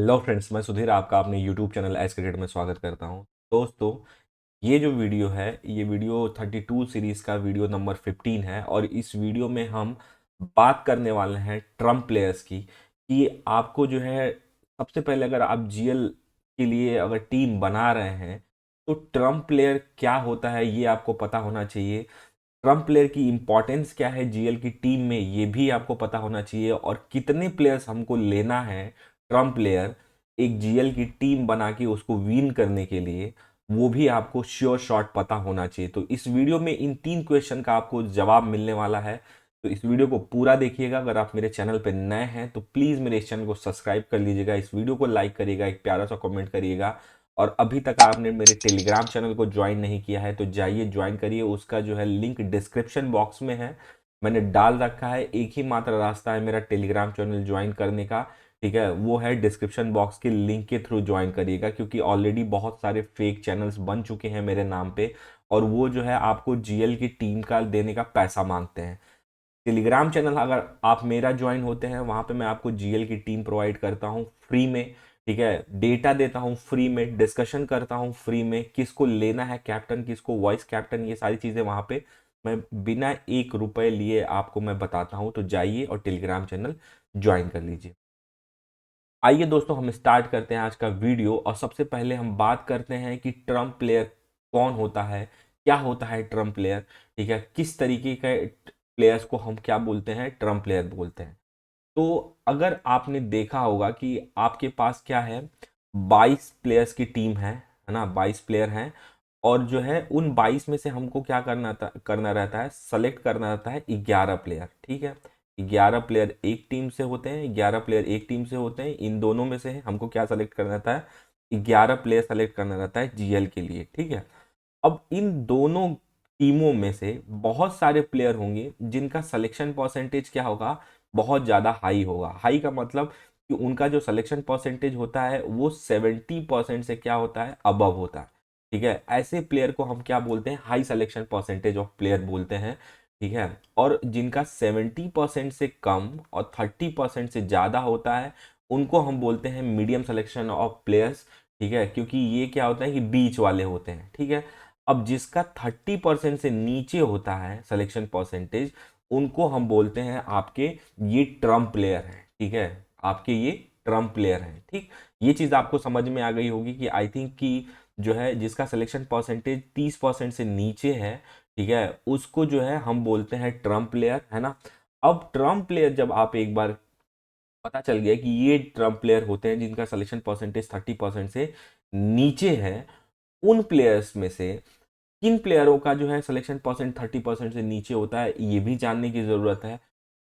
Hello friends, मैं सुधीर आपका अपने यूट्यूब चैनल एस क्रिकेट में स्वागत करता हूं। दोस्तों, ये जो वीडियो है ये वीडियो 32 सीरीज़ का वीडियो नंबर 15 है और इस वीडियो में हम बात करने वाले हैं ट्रम्प प्लेयर्स की कि आपको जो है सबसे पहले अगर आप जीएल के लिए अगर टीम बना रहे हैं तो ट्रम्प प्लेयर क्या होता है ये आपको पता होना चाहिए। ट्रम्प प्लेयर की इंपॉर्टेंस क्या है जीएल की टीम में ये भी आपको पता होना चाहिए और कितने प्लेयर्स हमको लेना है ट्रम्प प्लेयर एक जीएल की टीम बना के उसको विन करने के लिए, वो भी आपको श्योर शॉट पता होना चाहिए। तो इस वीडियो में इन 3 क्वेश्चन का आपको जवाब मिलने वाला है। तो इस वीडियो को पूरा देखिएगा। अगर आप मेरे चैनल पर नए हैं तो प्लीज़ मेरे इस चैनल को सब्सक्राइब कर लीजिएगा, इस वीडियो को लाइक करिएगा, एक प्यारा सा कमेंट करिएगा। और अभी तक आपने मेरे टेलीग्राम चैनल को ज्वाइन नहीं किया है तो जाइए ज्वाइन करिए, उसका जो है लिंक डिस्क्रिप्शन बॉक्स में है, मैंने डाल रखा है। एक ही मात्र रास्ता है मेरा टेलीग्राम चैनल ज्वाइन करने का, ठीक है, वो है डिस्क्रिप्शन बॉक्स के लिंक के थ्रू ज्वाइन करिएगा, क्योंकि ऑलरेडी बहुत सारे फेक चैनल्स बन चुके हैं मेरे नाम पे और वो जो है आपको जीएल की टीम का देने का पैसा मांगते हैं। टेलीग्राम चैनल अगर आप मेरा ज्वाइन होते हैं वहां पे मैं आपको जीएल की टीम प्रोवाइड करता हूं फ्री में, ठीक है, डेटा देता हूं फ्री में, डिस्कशन करता हूं फ्री में, किसको लेना है कैप्टन, किसको वाइस कैप्टन, ये सारी चीजें वहां पे मैं बिना 1 रुपए लिए आपको मैं बताता हूं। तो जाइए और टेलीग्राम चैनल ज्वाइन कर लीजिए। आइए दोस्तों, हम स्टार्ट करते हैं आज का वीडियो और सबसे पहले हम बात करते हैं कि ट्रम्प प्लेयर कौन होता है, क्या होता है ट्रम्प प्लेयर, ठीक है, किस तरीके के प्लेयर्स को हम क्या बोलते हैं, ट्रम्प प्लेयर बोलते हैं। तो अगर आपने देखा होगा कि आपके पास क्या है, 22 प्लेयर्स की टीम है ना, 22 प्लेयर हैं और जो है उन 22 में से हमको क्या करना रहता है, सेलेक्ट करना रहता है 11 प्लेयर, ठीक है। 11 प्लेयर एक टीम से होते हैं, 11 प्लेयर एक टीम से होते हैं, इन दोनों में से हमको क्या सेलेक्ट करना रहता है, 11 प्लेयर सेलेक्ट करना रहता है जीएल के लिए, ठीक है। अब इन दोनों टीमों में से बहुत सारे प्लेयर होंगे जिनका सिलेक्शन परसेंटेज क्या होगा, बहुत ज़्यादा हाई होगा। हाई का मतलब कि उनका जो सिलेक्शन परसेंटेज होता है वो 70% से क्या होता है, अबव होता है, ठीक है। ऐसे प्लेयर को हम क्या बोलते हैं, high selection percentage of player बोलते हैं, ठीक है। और जिनका 70% से कम और 30% से ज़्यादा होता है उनको हम बोलते हैं मीडियम सिलेक्शन ऑफ प्लेयर्स, ठीक है, क्योंकि ये क्या होता है कि बीच वाले होते हैं, ठीक है। अब जिसका 30% से नीचे होता है सिलेक्शन परसेंटेज, उनको हम बोलते हैं आपके ये ट्रम्प प्लेयर हैं, ठीक है, आपके ये ट्रम्प प्लेयर हैं, ठीक। ये चीज़ आपको समझ में आ गई होगी कि आई थिंक कि जो है जिसका सिलेक्शन परसेंटेज 30% से नीचे है, ठीक है, उसको जो है हम बोलते हैं ट्रम्प प्लेयर, है ना। अब ट्रम्प प्लेयर जब आप एक बार पता चल गया कि ये ट्रम्प प्लेयर होते हैं जिनका सिलेक्शन परसेंटेज 30% से नीचे है, उन प्लेयर्स में से किन प्लेयरों का जो है सिलेक्शन परसेंट 30% से नीचे होता है ये भी जानने की ज़रूरत है।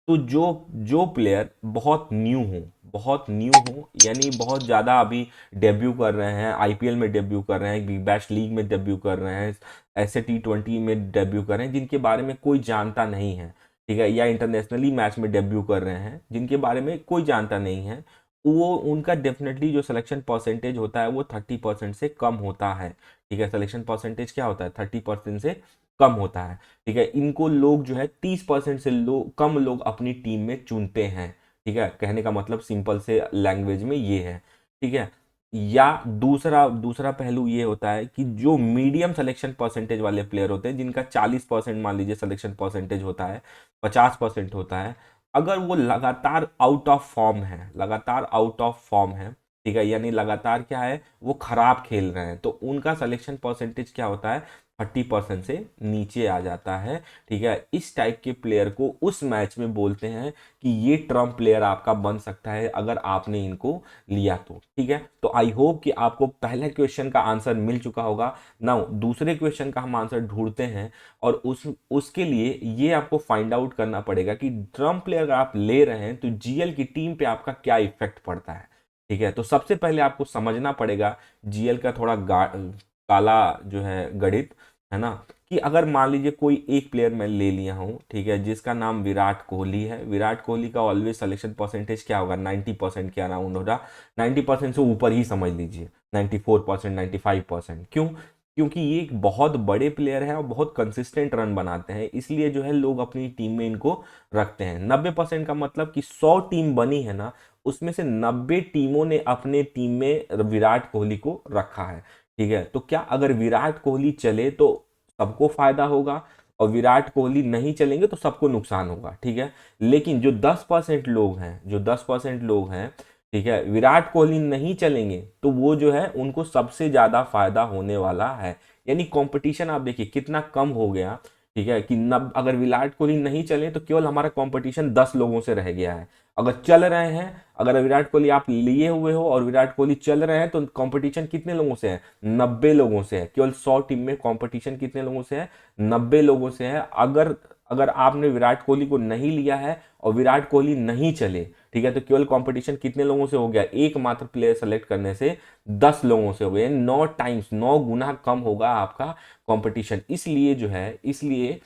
तो जो जो प्लेयर बहुत न्यू हो यानी बहुत ज़्यादा अभी डेब्यू कर रहे हैं, आईपीएल में डेब्यू कर रहे हैं, बिग बैश लीग में डेब्यू कर रहे हैं, ऐसे T20 में डेब्यू कर रहे हैं जिनके बारे में कोई जानता नहीं है, ठीक है, या इंटरनेशनली मैच में डेब्यू कर रहे हैं जिनके बारे में कोई जानता नहीं है, वो उनका डेफिनेटली जो सिलेक्शन परसेंटेज होता है वो 30% से कम होता है, ठीक है। सिलेक्शन परसेंटेज क्या होता है, 30% से कम होता है, ठीक है। इनको लोग जो है 30% से कम लोग अपनी टीम में चुनते हैं, ठीक है। कहने का मतलब सिंपल से लैंग्वेज में ये है, ठीक है। या दूसरा दूसरा पहलू ये होता है कि जो मीडियम सिलेक्शन परसेंटेज वाले प्लेयर होते हैं जिनका 40% मान लीजिए सिलेक्शन परसेंटेज होता है, 50% होता है, अगर वो लगातार आउट ऑफ फॉर्म है, लगातार आउट ऑफ फॉर्म है, ठीक है, यानी लगातार क्या है, वो खराब खेल रहे हैं, तो उनका सिलेक्शन परसेंटेज क्या होता है, 30% से नीचे आ जाता है, ठीक है। इस टाइप के प्लेयर को उस मैच में बोलते हैं कि ये ट्रम्प प्लेयर आपका बन सकता है अगर आपने इनको लिया तो, ठीक है। तो आई होप कि आपको पहले क्वेश्चन का आंसर मिल चुका होगा। नाउ दूसरे क्वेश्चन का हम आंसर ढूंढते हैं और उसके लिए ये आपको फाइंड आउट करना पड़ेगा कि ट्रम्प प्लेयर अगर आप ले रहे हैं तो जीएल की टीम पे आपका क्या इफेक्ट पड़ता है, ठीक है। तो सबसे पहले आपको समझना पड़ेगा जीएल का थोड़ा काला जो है गणित, है ना, कि अगर मान लीजिए कोई एक प्लेयर मैं ले लिया हूं, ठीक है, जिसका नाम विराट कोहली है। विराट कोहली का ऑलवेज सिलेक्शन परसेंटेज क्या होगा, 90% के अराउंड होगा, 90% से ऊपर ही समझ लीजिए, 94%, 95%। क्यों, क्योंकि ये एक बहुत बड़े प्लेयर है और बहुत कंसिस्टेंट रन बनाते हैं, इसलिए जो है लोग अपनी टीम में इनको रखते हैं। 90% का मतलब कि 100 टीम बनी है ना, उसमें से 90 टीमों ने अपने टीम में विराट कोहली को रखा है। ठीक है, तो क्या अगर विराट कोहली चले तो सबको फायदा होगा, और विराट कोहली नहीं चलेंगे तो सबको नुकसान होगा। ठीक है, लेकिन जो 10% लोग हैं, जो 10% लोग हैं, ठीक है, विराट कोहली नहीं चलेंगे तो वो जो है उनको सबसे ज्यादा फायदा होने वाला है। यानी कंपटीशन आप देखिए कितना कम हो गया। ठीक है, कि नब अगर विराट कोहली नहीं चले तो केवल हमारा कंपटीशन 10 लोगों से रह गया है। अगर चल रहे हैं, अगर विराट कोहली आप लिए हुए हो और विराट कोहली चल रहे हैं तो कंपटीशन कितने लोगों से है? 90 लोगों से है। केवल 100 टीम में कंपटीशन कितने लोगों से है? 90 लोगों से है। अगर अगर आपने विराट कोहली को नहीं लिया है और विराट कोहली नहीं चले, ठीक है, तो केवल कंपटीशन कितने लोगों से हो गया? एकमात्र प्लेयर सेलेक्ट करने से 10 लोगों से हो गया। 9 टाइम्स, 9 गुना कम होगा आपका कंपटीशन। इसलिए जो है, इसलिए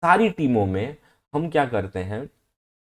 सारी टीमों में हम क्या करते हैं,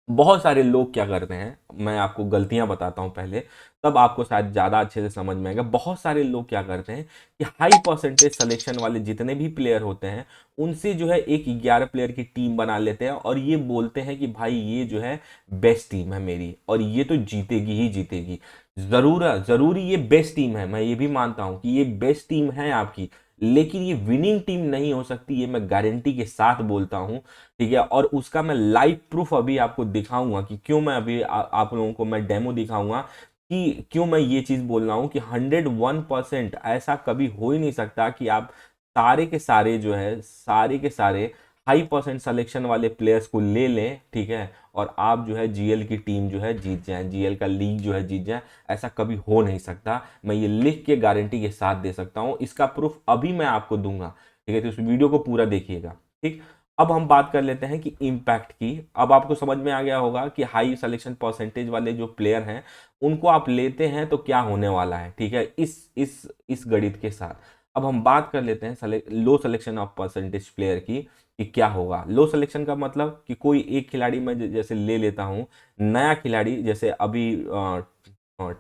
बहुत सारे लोग क्या करते हैं, मैं आपको गलतियां बताता हूं पहले, तब आपको शायद ज्यादा अच्छे से समझ में आएगा। बहुत सारे लोग क्या करते हैं कि हाई परसेंटेज सिलेक्शन वाले जितने भी प्लेयर होते हैं उनसे जो है एक 11 प्लेयर की टीम बना लेते हैं और ये बोलते हैं कि भाई ये जो है बेस्ट टीम है मेरी और ये तो जीतेगी ही जीतेगी। जरूरी ये बेस्ट टीम है, मैं ये भी मानता हूं कि ये बेस्ट टीम है आपकी, लेकिन ये विनिंग टीम नहीं हो सकती, ये मैं गारंटी के साथ बोलता हूं। ठीक है, और उसका मैं लाइव प्रूफ अभी आपको दिखाऊंगा कि क्यों मैं अभी आप लोगों को मैं डेमो दिखाऊंगा कि क्यों मैं ये चीज बोल रहा हूं कि 101% ऐसा कभी हो ही नहीं सकता कि आप सारे के सारे जो है, सारे के सारे हाई परसेंट सिलेक्शन वाले प्लेयर्स को ले लें। ठीक है, और आप जो है जीएल की टीम जो है जीत जाए, जीएल का लीग जो है जीत जाए, ऐसा कभी हो नहीं सकता। मैं ये लिख के गारंटी के साथ दे सकता हूं, इसका प्रूफ अभी मैं आपको दूंगा। ठीक है, तो इस वीडियो को पूरा देखिएगा। ठीक, अब हम बात कर लेते हैं कि इम्पैक्ट की। अब आपको समझ में आ गया होगा कि हाई सिलेक्शन परसेंटेज वाले जो प्लेयर हैं उनको आप लेते हैं तो क्या होने वाला है। ठीक है, इस गणित के साथ अब हम बात कर लेते हैं लो सिलेक्शन ऑफ परसेंटेज प्लेयर की, कि क्या होगा। लो सिलेक्शन का मतलब कि कोई एक खिलाड़ी मैं जैसे ले लेता हूं, नया खिलाड़ी, जैसे अभी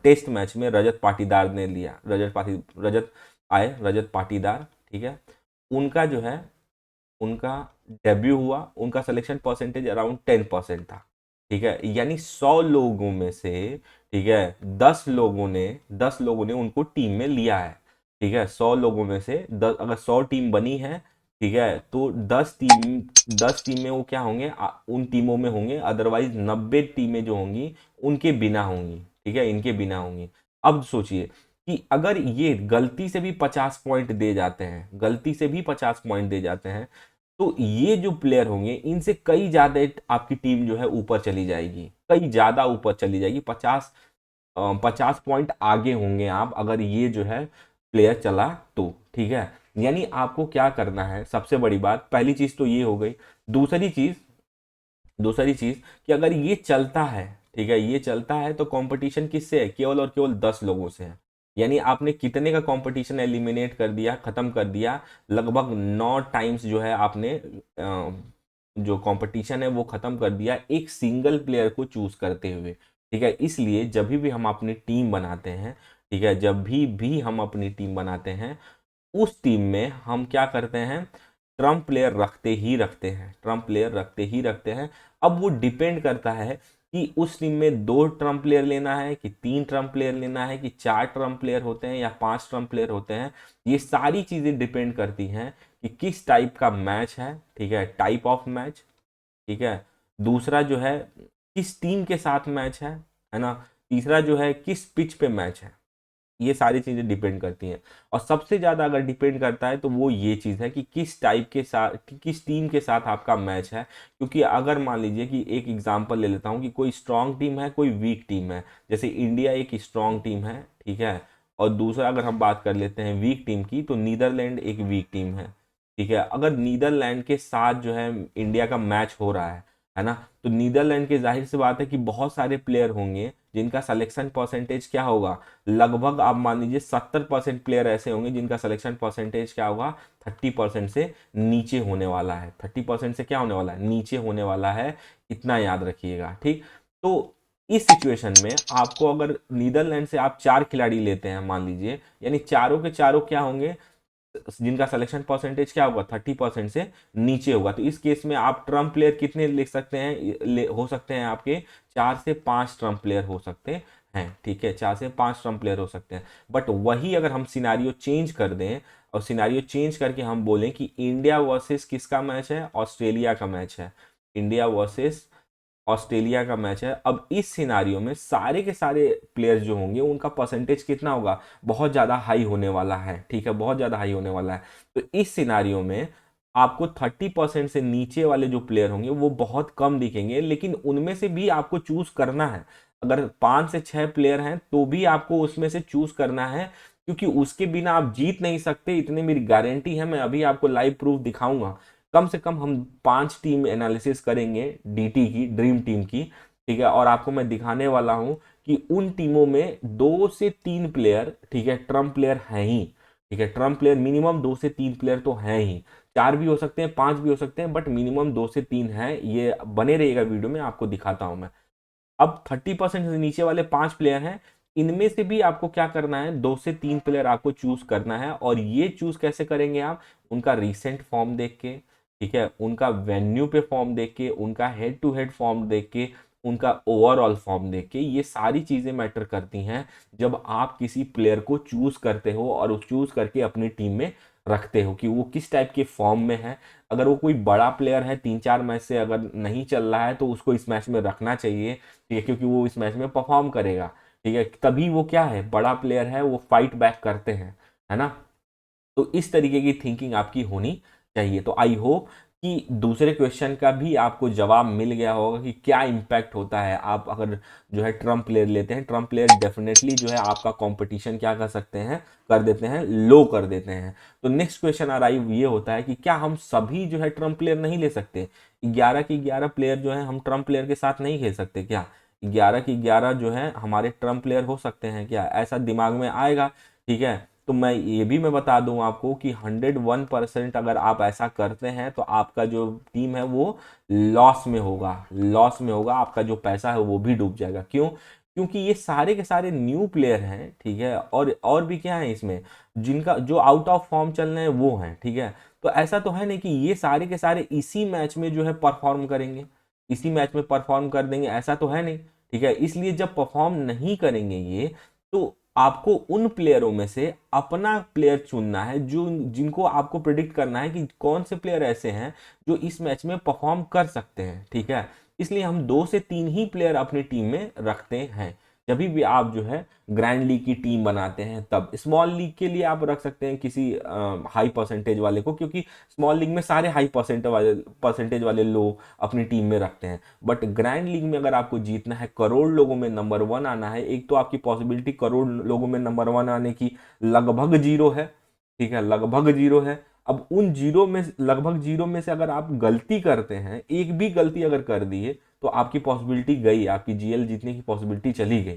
टेस्ट मैच में रजत पाटीदार ने लिया, रजत पाटीदार। ठीक है, उनका जो है, उनका डेब्यू हुआ, उनका सिलेक्शन परसेंटेज अराउंड 10% था। ठीक है, यानी 100 लोगों में से, ठीक है, 10 लोगों ने उनको टीम में लिया है। ठीक है, 100 लोगों में से 10, अगर 100 टीम बनी है, ठीक है, तो 10 टीम में वो क्या होंगे, उन टीमों में होंगे। अदरवाइज 90 टीमें जो होंगी उनके बिना होंगी। ठीक है, इनके बिना होंगी। अब सोचिए कि अगर ये गलती से भी 50 पॉइंट दे जाते हैं, गलती से भी 50 पॉइंट दे जाते हैं, तो ये जो प्लेयर होंगे इनसे कई ज्यादा आपकी टीम जो है ऊपर चली जाएगी, कई ज्यादा ऊपर चली जाएगी। 50 पॉइंट आगे होंगे आप अगर ये जो है प्लेयर चला तो। ठीक है, यानी आपको क्या करना है, सबसे बड़ी बात, पहली चीज तो ये हो गई। दूसरी चीज कि अगर ये चलता है, ठीक है, ये चलता है तो कंपटीशन किससे है? केवल और केवल 10 लोगों से है। यानी आपने कितने का कंपटीशन एलिमिनेट कर दिया, खत्म कर दिया? लगभग 9 टाइम्स जो है आपने जो कंपटीशन है वो खत्म कर दिया एक सिंगल प्लेयर को चूज करते हुए। ठीक है, इसलिए जब भी हम अपनी टीम बनाते हैं, ठीक है, जब भी हम अपनी टीम बनाते हैं, उस टीम में हम क्या करते हैं? ट्रम्प प्लेयर रखते ही रखते हैं, ट्रम्प प्लेयर रखते ही रखते हैं। अब वो डिपेंड करता है कि उस टीम में 2 ट्रम्प प्लेयर लेना है कि 3 ट्रम्प प्लेयर लेना है कि 4 ट्रम्प प्लेयर होते हैं या 5 ट्रम्प प्लेयर होते हैं। ये सारी चीजें डिपेंड करती हैं कि किस टाइप का मैच है। ठीक है, टाइप ऑफ मैच। ठीक है, दूसरा जो है किस टीम के साथ मैच है ना, तीसरा जो है किस पिच पे मैच है। ये सारी चीजें डिपेंड करती हैं। और सबसे ज्यादा अगर डिपेंड करता है तो वो ये चीज है कि किस टाइप के साथ, किस टीम के साथ आपका मैच है। क्योंकि अगर मान लीजिए कि एक एग्जांपल ले लेता हूं कि कोई स्ट्रांग टीम है, कोई वीक टीम है, जैसे इंडिया एक स्ट्रांग टीम है। ठीक है, और दूसरा अगर हम बात कर लेते हैं वीक टीम की, तो नीदरलैंड एक वीक टीम है। ठीक है, अगर नीदरलैंड के साथ जो है इंडिया का मैच हो रहा है ना, तो नीदरलैंड के जाहिर सी बात है कि बहुत सारे प्लेयर होंगे जिनका सिलेक्शन परसेंटेज क्या होगा, लगभग आप मान लीजिए 70% प्लेयर ऐसे होंगे जिनका सिलेक्शन परसेंटेज क्या होगा, 30% से नीचे होने वाला है। 30% से क्या होने वाला है? नीचे होने वाला है। इतना याद रखिएगा। ठीक, तो इस सिचुएशन में आपको, अगर नीदरलैंड से आप 4 खिलाड़ी लेते हैं मान लीजिए, यानी चारों के चारों क्या होंगे, जिनका सिलेक्शन परसेंटेज क्या होगा 30% से नीचे होगा। तो इस केस में आप ट्रम्प प्लेयर कितने लिख सकते हैं, हो सकते हैं आपके 4 से 5 ट्रम्प प्लेयर हो सकते हैं। ठीक है, 4 से 5 ट्रम्प प्लेयर हो सकते हैं। बट वही अगर हम सिनारियो चेंज कर दें और सिनारियो चेंज करके हम बोलें कि इंडिया वर्सेस किसका मैच है, ऑस्ट्रेलिया का मैच है, इंडिया वर्सेस ऑस्ट्रेलिया का मैच है। अब इस सिनारियो में सारे के सारे प्लेयर्स जो होंगे उनका परसेंटेज कितना होगा, बहुत ज़्यादा हाई होने वाला है। ठीक है, बहुत ज़्यादा हाई होने वाला है। तो इस सिनारियो में आपको 30% से नीचे वाले जो प्लेयर होंगे वो बहुत कम दिखेंगे, लेकिन उनमें से भी आपको चूज करना है। अगर 5 से 6 प्लेयर हैं तो भी आपको उसमें से चूज करना है, क्योंकि उसके बिना आप जीत नहीं सकते, इतनी मेरी गारंटी है। मैं अभी आपको लाइव प्रूफ दिखाऊंगा। कम से कम हम 5 टीम एनालिसिस करेंगे डीटी की, ड्रीम टीम की। ठीक है, और आपको मैं दिखाने वाला हूं कि उन टीमों में 2 से 3 प्लेयर, ठीक है, ट्रम्प प्लेयर हैं ही। ठीक है, ट्रम्प प्लेयर मिनिमम 2 से 3 प्लेयर तो हैं ही। 4 भी हो सकते हैं, 5 भी हो सकते हैं, बट मिनिमम 2 से 3 हैं। ये बने रहिएगा वीडियो में, आपको दिखाता हूं मैं। अब 30% से नीचे वाले 5 प्लेयर हैं, इनमें से भी आपको क्या करना है, 2 से 3 प्लेयर आपको चूज करना है। और ये चूज कैसे करेंगे आप, उनका रिसेंट फॉर्म देख के, ठीक है, उनका वेन्यू पे फॉर्म देख के, उनका हेड टू हेड फॉर्म देख के, उनका ओवरऑल फॉर्म देख के। ये सारी चीजें मैटर करती हैं जब आप किसी प्लेयर को चूज करते हो और उस चूज करके अपनी टीम में रखते हो कि वो किस टाइप के फॉर्म में है। अगर वो कोई बड़ा प्लेयर है, 3-4 मैच से अगर नहीं चल रहा है, तो उसको इस मैच में रखना चाहिए। ठीक है, क्योंकि वो इस मैच में परफॉर्म करेगा। ठीक है, तभी वो क्या है, बड़ा प्लेयर है, वो फाइट बैक करते हैं, है ना। तो इस तरीके की थिंकिंग आपकी होनी चाहिए। तो आई होप कि दूसरे क्वेश्चन का भी आपको जवाब मिल गया होगा कि क्या इम्पैक्ट होता है आप अगर जो है ट्रम्प प्लेयर लेते हैं। ट्रम्प प्लेयर डेफिनेटली जो है आपका कंपटीशन क्या कर सकते हैं, कर देते हैं, लो कर देते हैं। तो नेक्स्ट क्वेश्चन अराइव ये होता है कि क्या हम सभी जो है ट्रम्प प्लेयर नहीं ले सकते, 11 के 11 प्लेयर जो है हम ट्रम्प प्लेयर के साथ नहीं खेल सकते क्या, 11 के 11 जो है हमारे ट्रम्प प्लेयर हो सकते हैं क्या, ऐसा दिमाग में आएगा। ठीक है, तो मैं बता दूं आपको कि 101% अगर आप ऐसा करते हैं तो आपका जो टीम है वो लॉस में होगा, लॉस में होगा। आपका जो पैसा है वो भी डूब जाएगा। क्यों, क्योंकि ये सारे के सारे न्यू प्लेयर हैं। ठीक है, और भी क्या है इसमें, जिनका जो आउट ऑफ फॉर्म चल रहे हैं वो हैं। ठीक है, तो ऐसा तो है नहीं कि ये सारे के सारे इसी मैच में जो है परफॉर्म करेंगे, इसी मैच में परफॉर्म कर देंगे, ऐसा तो है नहीं। ठीक है, इसलिए जब परफॉर्म नहीं करेंगे ये, तो आपको उन प्लेयरों में से अपना प्लेयर चुनना है, जो जिनको आपको प्रिडिक्ट करना है कि कौन से प्लेयर ऐसे हैं जो इस मैच में परफॉर्म कर सकते हैं। ठीक है, इसलिए हम 2 से 3 ही प्लेयर अपनी टीम में रखते हैं। जब भी आप जो है ग्रैंड लीग की टीम बनाते हैं, तब स्मॉल लीग के लिए आप रख सकते हैं किसी हाई परसेंटेज वाले को, क्योंकि स्मॉल लीग में सारे हाई परसेंटेज वाले लोग अपनी टीम में रखते हैं। बट ग्रैंड लीग में अगर आपको जीतना है, करोड़ लोगों में नंबर 1 आना है, एक तो आपकी पॉसिबिलिटी करोड़ लोगों में नंबर 1 आने की लगभग जीरो है। ठीक है, लगभग जीरो है। अब उन जीरो में, लगभग जीरो में से अगर आप गलती करते हैं, एक भी गलती अगर कर दिए, तो आपकी पॉसिबिलिटी गई, आपकी जीएल जीतने की पॉसिबिलिटी चली गई।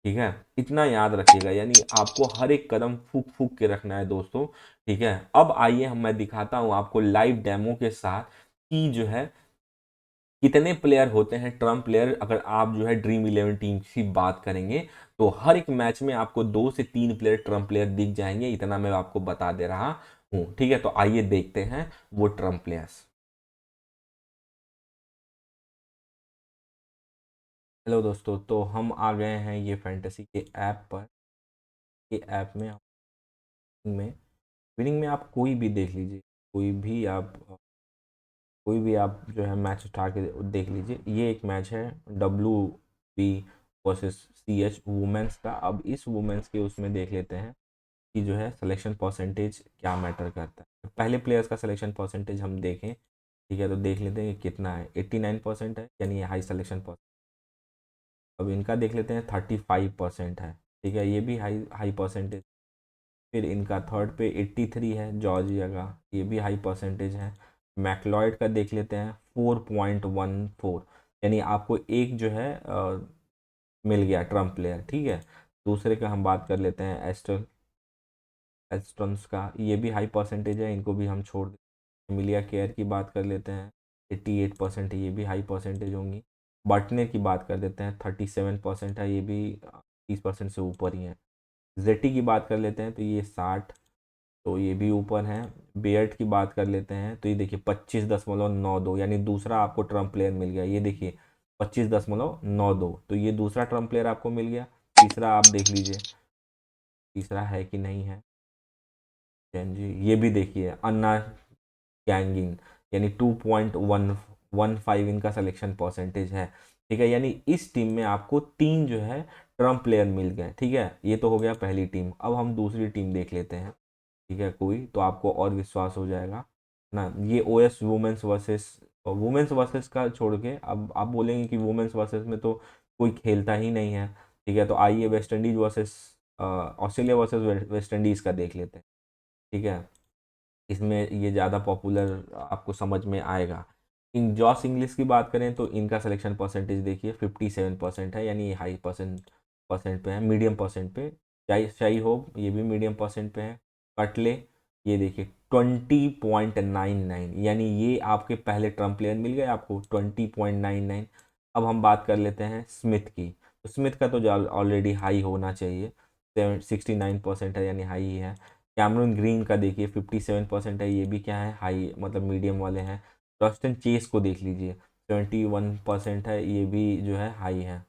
ठीक है, इतना याद रखिएगा, यानी आपको हर एक कदम फूक फूक के रखना है दोस्तों। ठीक है, अब आइए मैं दिखाता हूं आपको लाइव डेमो के साथ कि जो है कितने प्लेयर होते हैं ट्रम्प प्लेयर। अगर आप जो है ड्रीम 11 टीम की बात करेंगे, तो हर एक मैच में आपको 2 से 3 प्लेयर ट्रम्प प्लेयर दिख जाएंगे, इतना मैं आपको बता दे रहा हूँ। ठीक है, तो आइए देखते हैं वो ट्रम्प प्लेयर्स। हेलो दोस्तों, तो हम आ गए हैं ये फैंटेसी के ऐप पर। ये ऐप में विनिंग में आप कोई भी देख लीजिए, कोई भी आप कोई भी आप जो है मैच उठा के देख लीजिए। ये एक मैच है WB वर्सेस CH वुमेन्स का। अब इस वुमेन्स के उसमें देख लेते हैं कि जो है सिलेक्शन परसेंटेज क्या मैटर करता है। पहले प्लेयर्स का सिलेक्शन परसेंटेज हम देखें, ठीक है, तो देख लेते हैं कि कितना है। 89% है, यानी ये हाई सिलेक्शन परसेंट। अब इनका देख लेते हैं, 35% है। ठीक है, ये भी हाई हाई परसेंटेज। फिर इनका थर्ड पे 83 है, जॉर्जिया का, ये भी हाई परसेंटेज है। मैकलॉयड का देख लेते हैं, 4.14, यानी आपको एक जो है मिल गया ट्रम्प प्लेयर। ठीक है, दूसरे का हम बात कर लेते हैं, एस्टन्स का, ये भी हाई परसेंटेज है, इनको भी हम छोड़ दें। एमिलिया केयर की बात कर लेते हैं, 88% है, ये भी हाई परसेंटेज होंगी। बटनर की बात कर देते हैं, 37% है, ये भी 30% से ऊपर ही है। जेटी की बात कर लेते हैं, तो ये 60, तो ये भी ऊपर है। बेयर्ट की बात कर लेते हैं तो ये देखिए 25.92, यानी दूसरा आपको ट्रम्प प्लेयर मिल गया। ये देखिए 25.92, तो ये दूसरा ट्रम्प प्लेयर आपको मिल गया। तीसरा आप देख लीजिए, तीसरा है कि नहीं है। जैन जी, ये भी देखिए अन्ना गैंगिंग, यानी 2.115 इनका सिलेक्शन परसेंटेज है। ठीक है, यानी इस टीम में आपको तीन जो है ट्रम्प प्लेयर मिल गए। ठीक है, ये तो हो गया पहली टीम। अब हम दूसरी टीम देख लेते हैं। ठीक है, कोई तो आपको और विश्वास हो जाएगा ना। ये ओएस वुमेन्स वर्सेस का छोड़ के, अब आप बोलेंगे कि वुमेन्स वर्सेस में तो कोई खेलता ही नहीं है। ठीक है, तो आइए West Indies versus Australia versus West Indies का देख लेते हैं। ठीक है, इसमें ये ज़्यादा पॉपुलर आपको समझ में आएगा। इन जॉस इंग्लिश की बात करें तो इनका सिलेक्शन परसेंटेज देखिए 57% है, यानी हाई परसेंट पे है, मीडियम परसेंट पे। शाई होप ये भी मीडियम परसेंट पे है। कटले ये देखिए 20.99, यानी ये आपके पहले ट्रम्प प्लेयर मिल गए आपको 20.99। अब हम बात कर लेते हैं स्मिथ की। तो स्मिथ का तो ऑलरेडी हाई होना चाहिए, 69% है, यानी हाई ही है। कैमरून ग्रीन का देखिए 57% है, ये भी क्या है, हाई मतलब मीडियम वाले हैं। रस्टन चेस को देख लीजिए 71% है, ये भी जो है हाई है।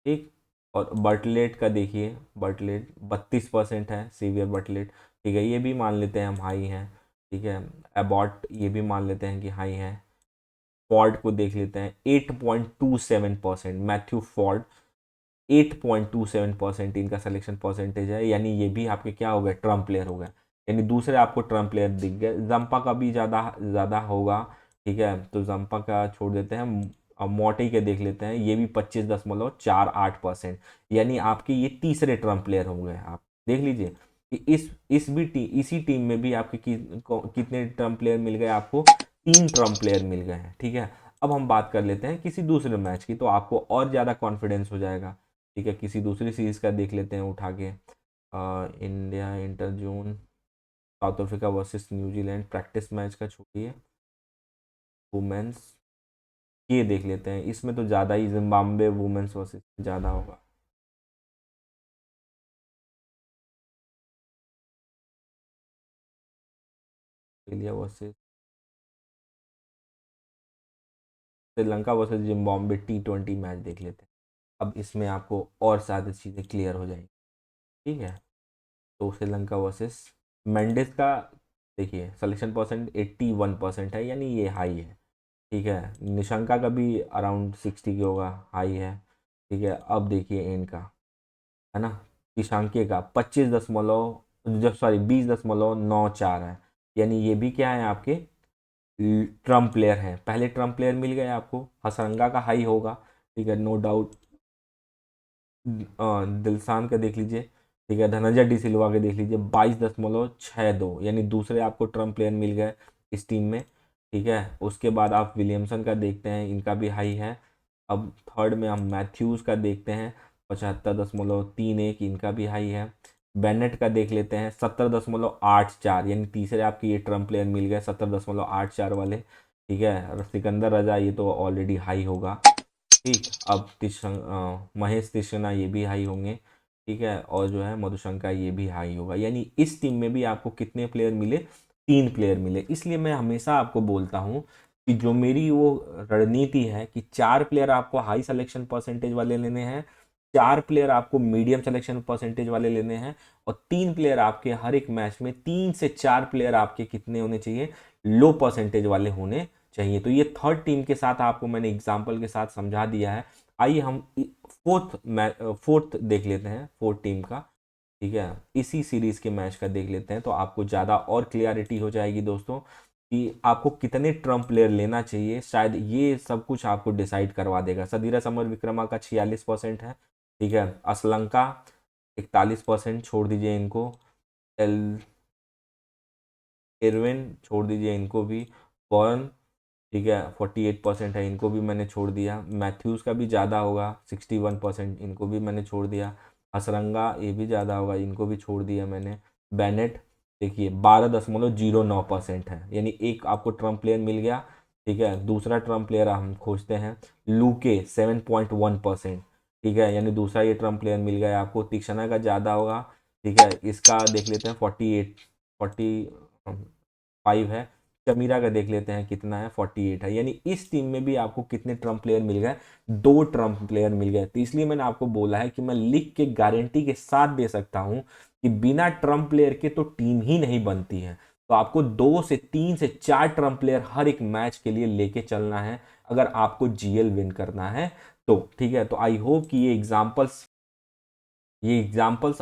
ठीक, और बर्टलेट का देखिए, बर्टलेट 32% है, सीवियर बर्टलेट। ठीक है, ये भी मान लेते हैं हम हाई हैं। ठीक है, एबॉट ये भी मान लेते हैं कि हाई है। फॉर्ड को देख लेते हैं 8.27%, मैथ्यू फॉर्ड 8.27% इनका सिलेक्शन परसेंटेज है, यानी ये भी आपके क्या हो गए, ट्रम्प प्लेयर हो गए। यानी दूसरे आपको ट्रम्प प्लेयर दिख गए। जंपा का भी ज़्यादा ज़्यादा होगा। ठीक है, तो जंपा का छोड़ देते हैं। अब मोटी के देख लेते हैं, ये भी 25.48%, यानी आपके ये तीसरे ट्रम्प प्लेयर हो गए। आप देख लीजिए कि इसी टीम में भी आपके कितने ट्रम्प प्लेयर मिल गए आपको, तीन ट्रम्प प्लेयर मिल गए हैं। ठीक है, अब हम बात कर लेते हैं किसी दूसरे मैच की, तो आपको और ज़्यादा कॉन्फिडेंस हो जाएगा। ठीक है, किसी दूसरी सीरीज का देख लेते हैं उठा के। India inter zone, south Africa versus New Zealand practice match का छोड़िए, वुमेन्स ये देख लेते हैं। इसमें तो ज़्यादा ही जिम्बाब्वे वुमेन्स वर्सेस ज़्यादा होगा। Australia versus Sri Lanka versus Zimbabwe T20 match देख लेते हैं। अब इसमें आपको और सारी चीज़ें क्लियर हो जाएंगी। ठीक है, तो श्रीलंका वर्सेस मेंडिस का देखिए सिलेक्शन परसेंट 81% है, यानी ये हाई है। ठीक है, निशंका का भी अराउंड 60 की होगा, हाई है। ठीक है, अब देखिए इनका है ना, ईशांके का 20.94 है, यानी ये भी क्या है आपके ट्रम्प प्लेयर हैं। पहले ट्रम्प प्लेयर मिल गए आपको, हसरंगा का हाई होगा। ठीक है, नो डाउट। दिलसान का देख लीजिए। ठीक है, धनंजय डी सिल्वा के देख लीजिए 22.62, यानी दूसरे आपको ट्रम्प प्लेयर मिल गए इस टीम में। ठीक है, उसके बाद आप विलियमसन का देखते हैं, इनका भी हाई है। अब थर्ड में हम मैथ्यूज़ का देखते हैं 75.31, इनका भी हाई है। बेनेट का देख लेते हैं 70.84, यानी तीसरे आपके ये ट्रम्प प्लेयर मिल गए 70.84 वाले। ठीक है, सिकंदर रजा ये तो ऑलरेडी हाई होगा। ठीक, अब महेश तिशना ये भी हाई होंगे। ठीक है, और जो है मधुशंका ये भी हाई होगा, यानी इस टीम में भी आपको कितने प्लेयर मिले, तीन प्लेयर मिले। इसलिए मैं हमेशा आपको बोलता हूँ कि जो मेरी वो रणनीति है कि चार प्लेयर आपको हाई सिलेक्शन परसेंटेज वाले लेने हैं, चार प्लेयर आपको मीडियम सिलेक्शन परसेंटेज वाले लेने हैं, और तीन प्लेयर आपके हर एक मैच में, तीन से चार प्लेयर आपके कितने होने चाहिए, लो परसेंटेज वाले होने चाहिए। तो ये थर्ड टीम के साथ आपको मैंने एग्जाम्पल के साथ समझा दिया है। आइए हम फोर्थ देख लेते हैं, फोर्थ टीम का। ठीक है, इसी सीरीज के मैच का देख लेते हैं, तो आपको ज़्यादा और क्लियरिटी हो जाएगी दोस्तों कि आपको कितने ट्रम्प प्लेयर लेना चाहिए। शायद ये सब कुछ आपको डिसाइड करवा देगा। सदीरा समर विक्रमा का 46% है। ठीक है, असलंका 41%, छोड़ दीजिए इनको। एल एरविन छोड़ दीजिए इनको भी। वॉर्न ठीक है 48% है, इनको भी मैंने छोड़ दिया। मैथ्यूज़ का भी ज़्यादा होगा 61%, इनको भी मैंने छोड़ दिया। हसरंगा ये भी ज़्यादा होगा, इनको भी छोड़ दिया मैंने। बेनेट देखिए 12.09% है, यानी एक आपको ट्रम्प प्लेयर मिल गया। ठीक है, दूसरा ट्रम्प प्लेयर हम खोजते हैं। लूके 7.1%। ठीक है, यानी दूसरा ये ट्रम्प प्लेयर मिल गया आपको। तीक्ष्णा का ज़्यादा होगा। ठीक है, इसका देख लेते हैं 45 है। चमीरा का देख लेते हैं कितना है, 48 है। यानी इस टीम में भी आपको कितने ट्रम्प प्लेयर मिल गए, 2 ट्रम्प प्लेयर मिल गए। तो इसलिए मैंने आपको बोला है कि मैं लिख के गारंटी के साथ दे सकता हूं कि बिना ट्रम्प प्लेयर के तो टीम ही नहीं बनती है। तो आपको 2 से 3 से 4 ट्रम्प प्लेयर हर एक मैच के लिए लेके चलना है अगर आपको जीएल विन करना है तो। ठीक है, तो आई होप कि ये एग्जाम्पल्स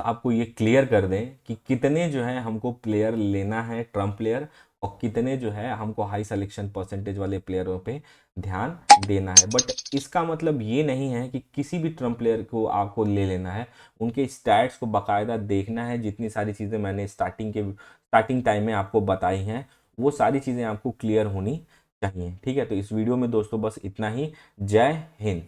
आपको ये क्लियर कर दें कि कितने जो है हमको प्लेयर लेना है ट्रम्प प्लेयर, और कितने जो है हमको हाई सिलेक्शन परसेंटेज वाले प्लेयरों पे ध्यान देना है। बट इसका मतलब ये नहीं है कि किसी भी ट्रम्प प्लेयर को आपको ले लेना है, उनके स्टैट्स को बाकायदा देखना है। जितनी सारी चीज़ें मैंने स्टार्टिंग टाइम में आपको बताई हैं वो सारी चीज़ें आपको क्लियर होनी चाहिए। ठीक है, तो इस वीडियो में दोस्तों बस इतना ही। जय हिंद।